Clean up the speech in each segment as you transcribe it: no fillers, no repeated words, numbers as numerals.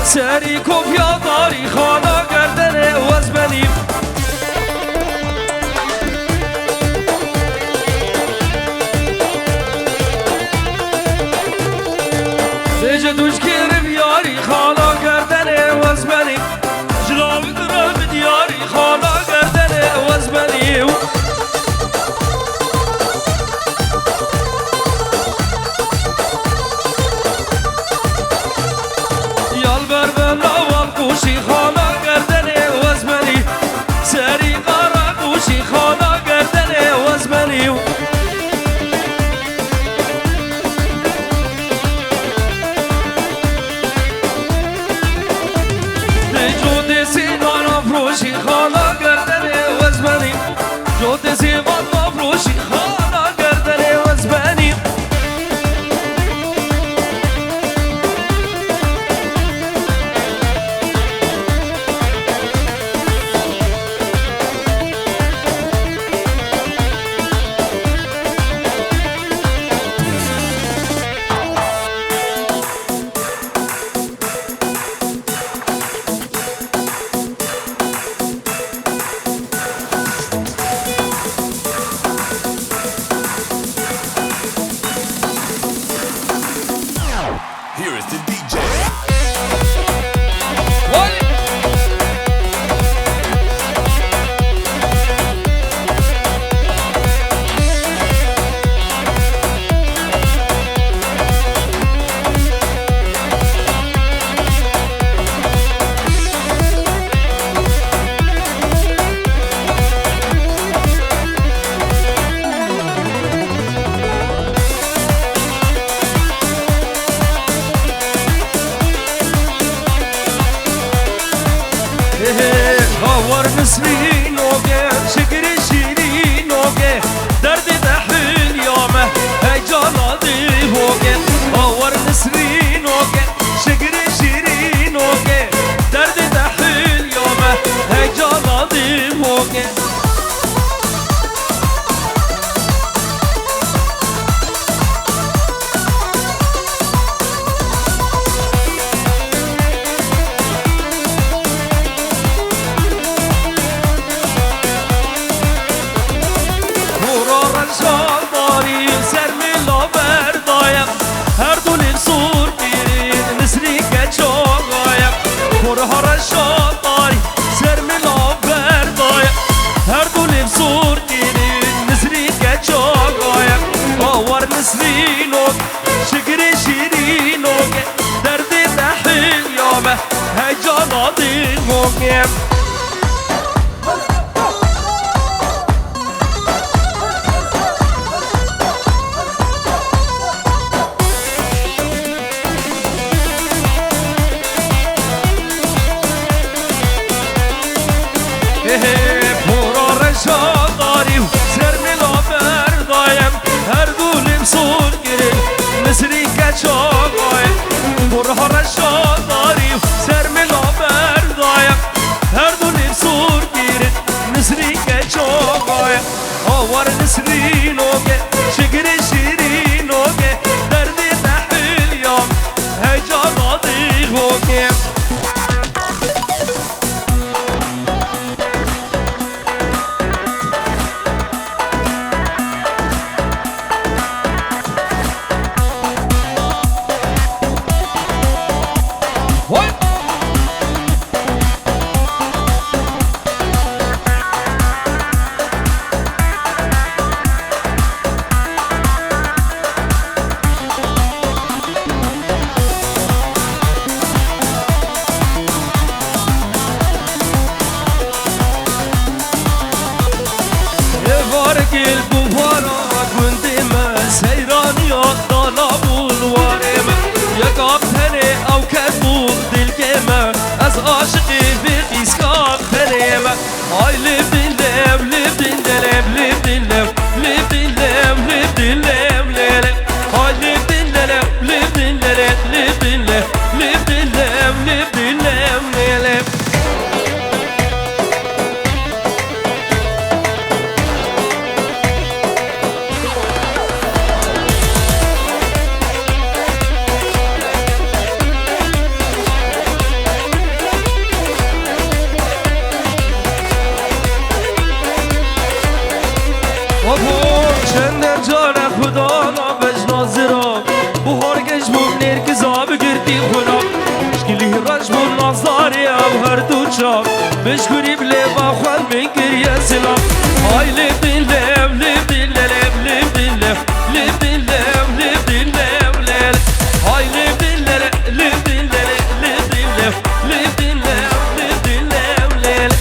سری کفیا داری خانا گردن وزبنی سجه دوش کر بیاری خانا گردن وزبنی جلاوی درم دیاری خانا گردن وزبنی کوشی خانا گردن وزمنی سری قارا کوشی خانا گردن وزمنی جود سیوان فروشی خانا گردن وزمنی جود سیوان فروشی خانا گردن وزمنی نسرين وقع شكر شيرين وقع درد دحل يومه هيجان عظيم وقع هور نسرين وقع شكر شيرين وقع درد دحل يومه هيجان عظيم وقع نسرينوك شكري شيرينوك دردي تحل يومه هيجان عظيموك برا رشا داری سر ملا بردایم هر دولیم سور گیریم نسری کچاقایم برا رشا داری سر ملا بردایم هر دولیم سور گیریم نسری کچاقایم آوار نسری نوگه شکر شیری نوگه دردی تحل یام هیجان عادی ہوگه گل بوارا گنده من سیرانی دالا بولواره من یک آب تنه او کد بود دلگه من از عاشقی به قیسکان تنه من آی لیب دین لب لیب دین لب لیب دین لب لیب دین لب لیب دین لب لیب آی لیب دین لب لیب دین لب لیب دین لب لیب دین لب لیب دین لب لیب چاو بشکری بله با خوان من گریه سلام های لیب دین لیب لیب دین لیب لیب دین لیب لیب دین لیب لیب دین لیب لیب های لیب دین لیب لیب دین لیب لیب دین لیب لیب دین لیب لیب دین لیب لیب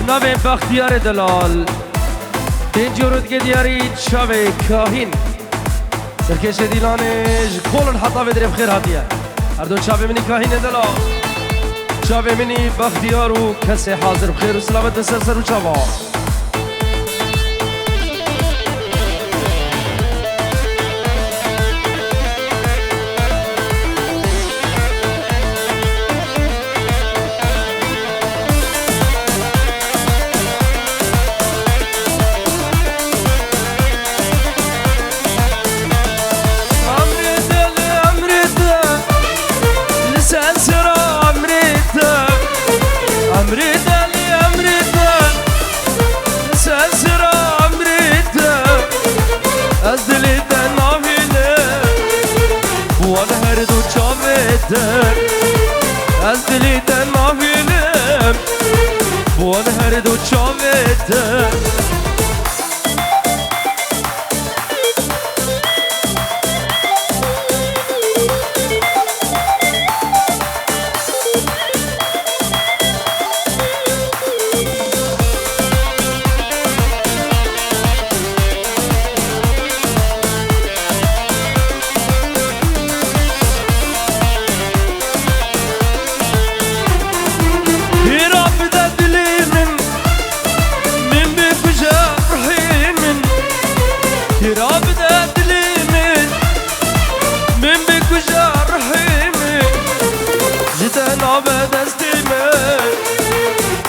نوی بختیار دلال دین جورد که دیاری شوی کاهین سرکش دیلانش کلون حتا بدرب خیر هاتیه هر دو شوی منی کاهین دلال شوی منی بختیار و کسی حاضر بخیر و سلامت سر و چوا از دلی دن ناهیلم بوان هر دو چاوته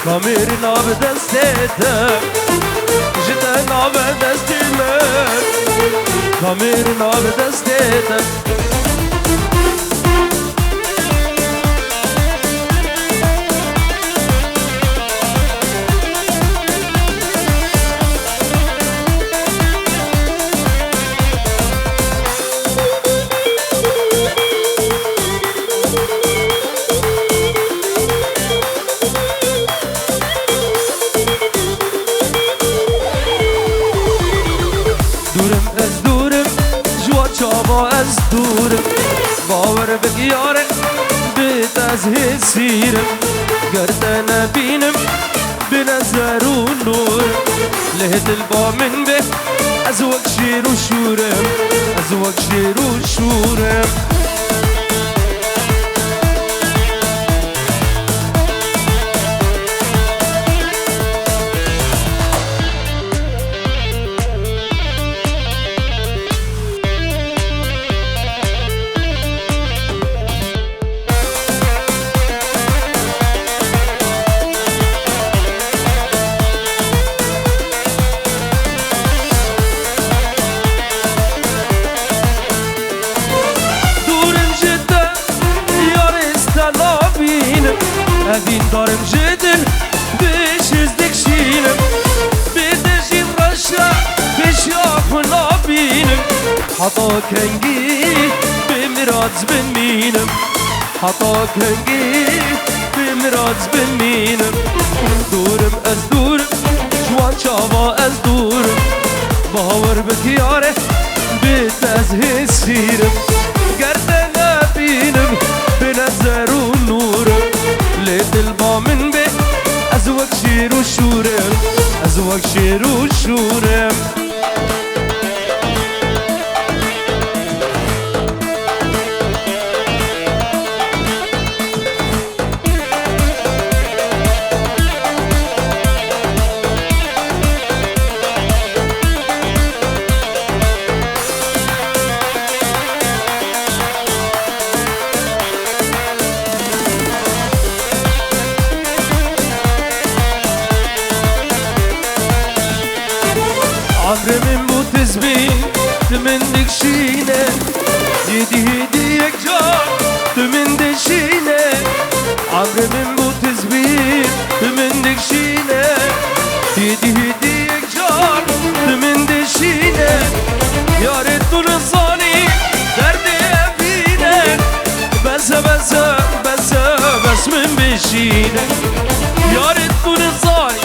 کامیر ناب دستت جد ناب دستی من کامیر ناب دستت از دورم باور بگیارم بیت از حسیرم گرده نبینم به نظر و نور له دل با من به از وقت شیر و شورم از وقت شیر و شورم هذين دارم جدل بيش ازدك شينم بدجي رشا بيش يافنا بينم حطا كنجي بمراز بن مينم حطا كنجي بمراز بن مينم دورم از دورم جوان شاوا از دورم باور بكياره بيت از هسيرم قرد نبينم بنظر ونورم ليت البا من بي ازوك شير وشورم ازوك شير وشورم عمري من بو تزبين تمندك شينة يدي هديك جار تمندك شينة عمري من بو تزبين تمندك شينة يدي هديك جار تمندك شينة يا ريت نصاني دردي أبينة بس بس بس بس من بشينة يا ريت نصاني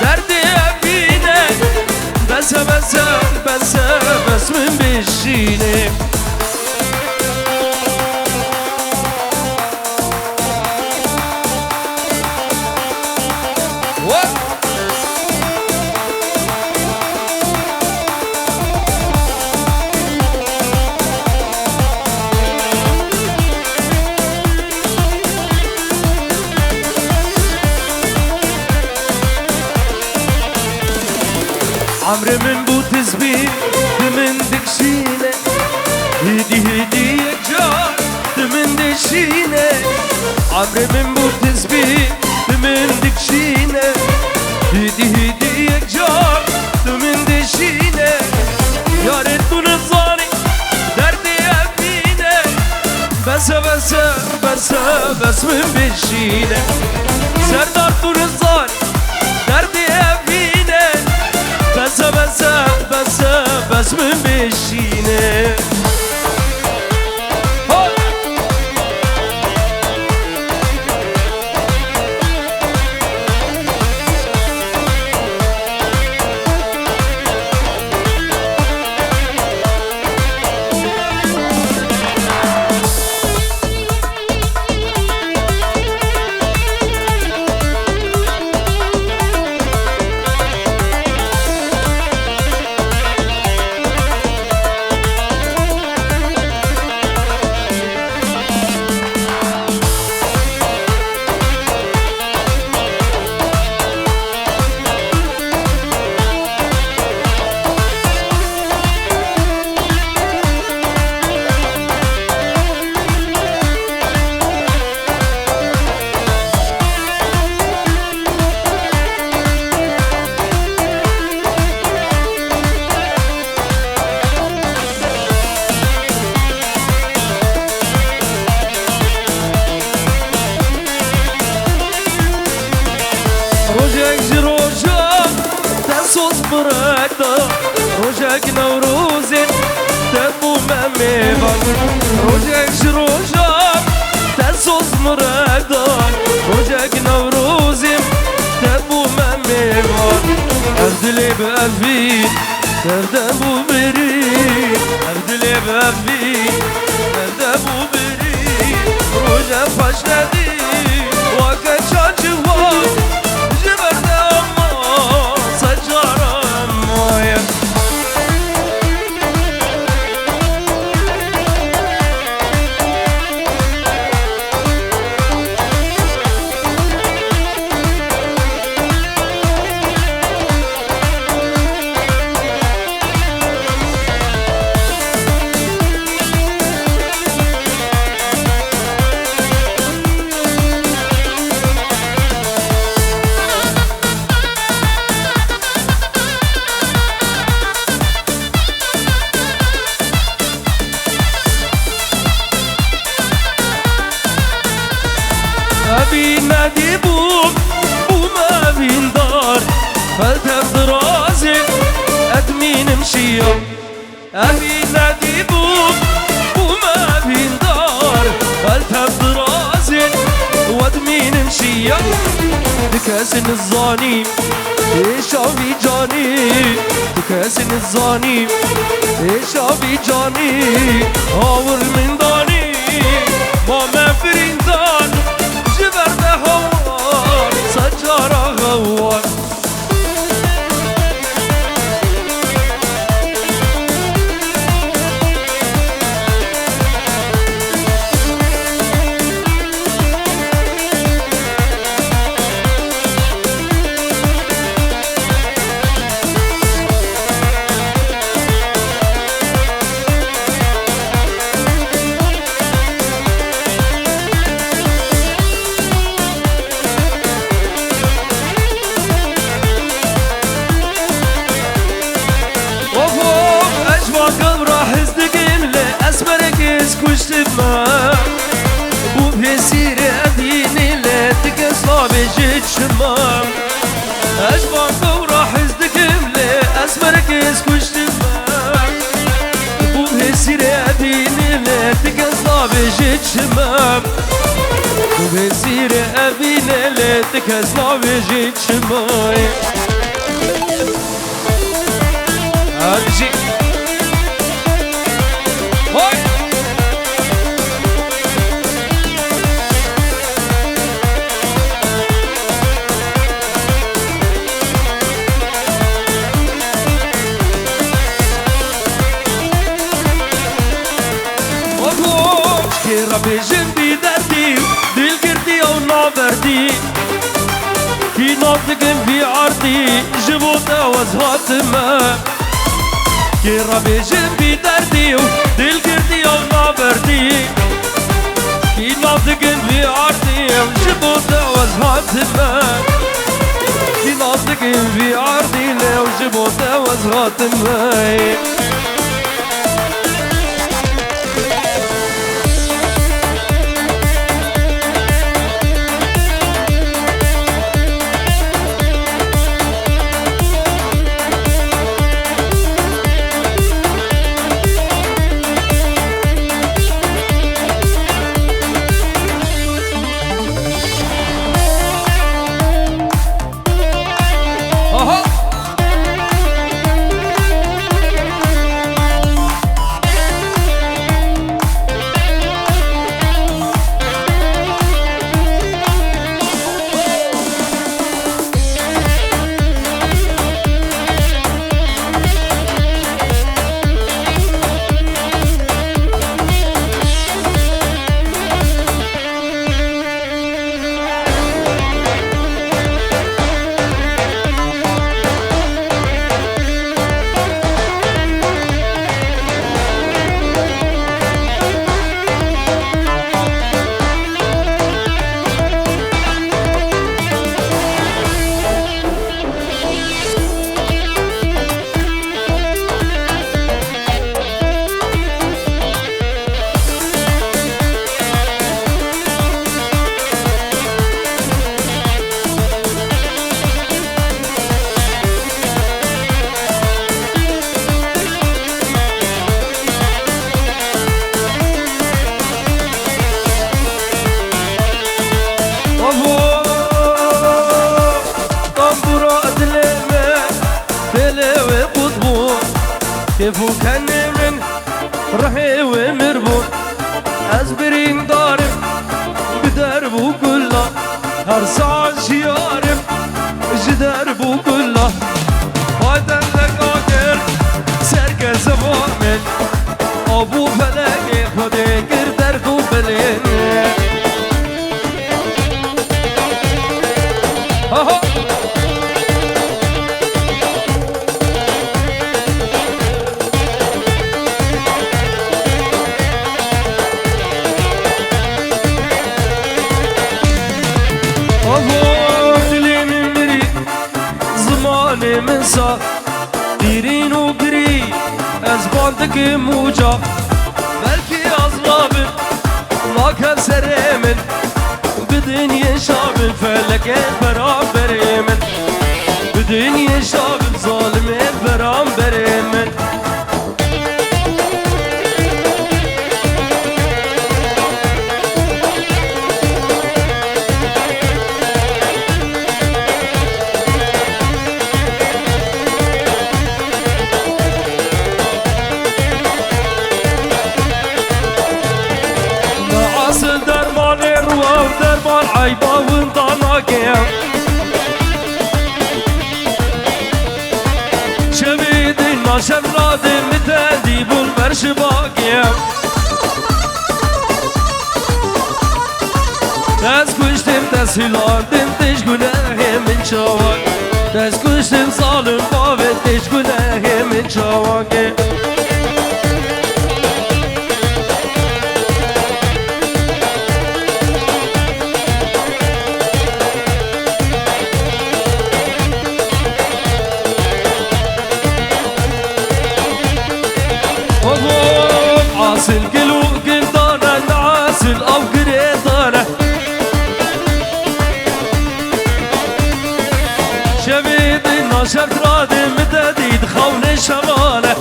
دردي أبينة بس بس بس بس من بشيني عمري من بو تزبين تمندك شينة هدي هديك جار تمندك شينة عمري من بو تزبين تمندك شينة هدي هديك جار تمندك شينة يا ريت نصاني دردي أبينة بس بس بس بس من بشينة سردار نصاني دردي أبينة بس بس بس بس من بشينه روجك نوروزين تبو مميبان روجك جروجان تنسوز مردان روجك نوروزين تبو مميبان أردلي بأفين تردبو برين أردلي بأفين تردبو برين روجك فاشندي وكشان جوان جبرنا أما سجارة مويا أبين نديبوك وما بين دار التف برازن ودمين مشية تكاسن الظاني شافي جاني تكاسن الظاني شافي جاني هاور من داني ما مفرين دان جبر بهوار سجارة غوار كشتما بو بسير أديني لا تكسلا بجيت شمام أجبان وراح ازدكم لا أسمركز كشتما بو بسير أديني لا تكسلا بجيت شمام بو بسير أديني لا تكسلا بجيت شمام أجي ربي جنبي دردي دل كردي او نابردي كي ناطقن في عرضي جبوتا وزهات ما كي ربي جنبي دردي دل كردي او نابردي كي ناطقن في عرضي جبوتا وزهات ما كي ناطقن في عرضي لو جبوتا وزهات ما كيفو كان من رحي ومربون أزبرين دارم بدربو كله هرسان شيارم جدربو كله هايدن لك آخر سرك زمامن أبو فلك خده كردر دو بلين من صار ديرين وقري أزبانتك موجة بلكي أظلامن لكن سريمن بدنيا شابن فلك برامبريمن بدنيا شابن ظالم برامبريمن ناشم رادم متندی بول برش باگیم دست کشتم دست هلاندم تش گناه من چاوان دست کشتم ظالم باوت تش گناه من چاوانگه عاسل قلو قلدانة نعاسل أو قريطانة شبيدي ناشفت رادي مدديد خوني شمالة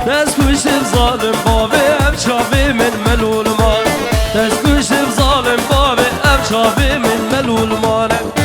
داس كوشت بظالم بابي أبشافي من ملول مال داس كوشت بظالم بابي أبشافي من ملول مال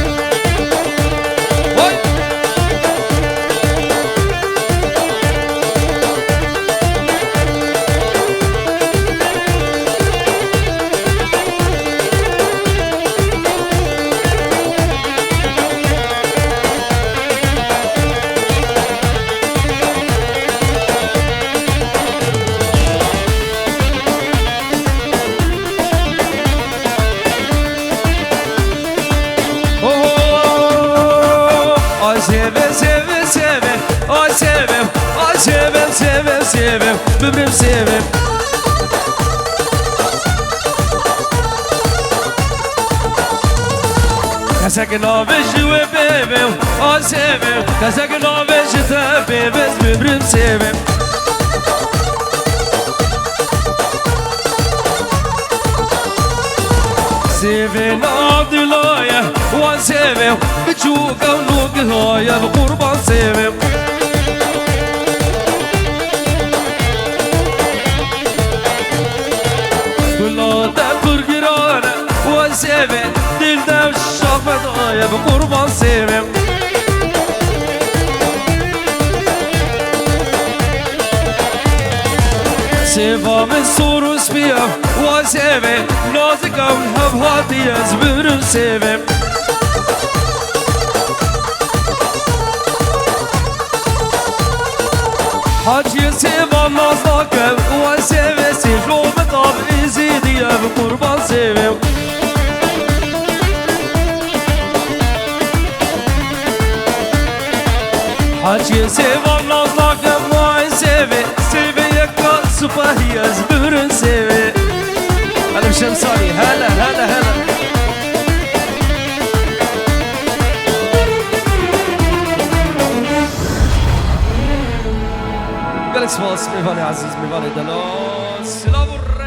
sevim, böbrüm sevim Kesek naveji ve bebim, o sevim Kesek naveji tebimiz, böbrüm sevim Sevin Abdullah'ya, o sevim Küçük avluk haya, kurban sevim sevim dilde şafedaya bir kurban sevim Sevamın soru spiyam ve sevim nazik avn havhati ezbürüm sevim Hacı sevam nazlakem ve sevim Siflomet av izidiye bir kurban sevim Hacı sevam nazlakem vay sevi Sevi yakka süpahi ezbürün sevi Halim Şemsani هلا هلا هلا قالك سواس ميفاني عزيز ميفاني دلال سلام